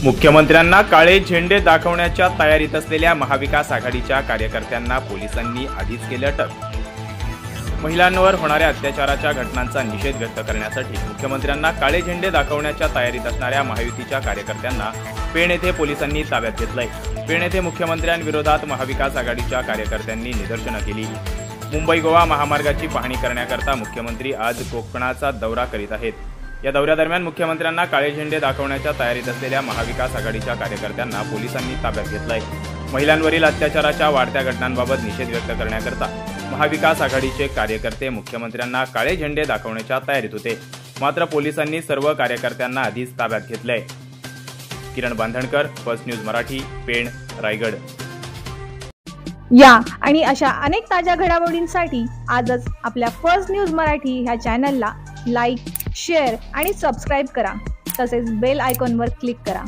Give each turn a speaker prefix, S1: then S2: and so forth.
S1: मुख्यमंत्र्यांना काळे झेंडे दाखवण्याच्या तयारीत असलेल्या महाविकास आघाडीच्या कार्यकर्त्यांना पोलिसांनी आधीच केले अटक। महिलांवर होणाऱ्या अत्याचाराच्या घटनांचा निषेध व्यक्त करण्यासाठी मुख्यमंत्र्यांना काळे झेंडे दाखवण्याच्या तयारीत असणाऱ्या महायुतीच्या कार्यकर्त्यांना पेण येथे पोलिसांनी ताब्यात घेतलंय। पेण येथे मुख्यमंत्र्यांविरोधात महाविकास आघाडीच्या कार्यकर्त्यांनी निदर्शनं केली। मुंबई गोवा महामार्गाची पाहणी करण्याकरता मुख्यमंत्री आज कोकणाचा दौरा करीत आहेत। या दौऱ्यादरम्यान मुख्यमंत्र्यांना काळे झेंडे दाखवण्याच्या तयारीत असलेल्या महाविकास आघाडीच्या कार्यकर्त्यांना पोलिसांनी ताब्यात घेतलंय। महिलांवरील अत्याचाराच्या वाढत्या घटनांबाबत निषेध व्यक्त करण्याकरता महाविकास आघाडीचे कार्यकर्ते मुख्यमंत्र्यांना काळे झेंडे दाखवण्याच्या तयारीत होते, मात्र पोलिसांनी सर्व कार्यकर्त्यांना आधीच ताब्यात घेतलंय। किरण बांधणकर, फर्स्ट न्यूज मराठी, पेण, रायगड।
S2: या आणि अशा अनेक ताज्या घडामोडींसाठी आजच आपल्या फर्स्ट न्यूज मराठी ह्या चॅनलला लाईक, शेअर आणि सबस्क्राइब करा। तसेच बेल आयकॉनवर क्लिक करा।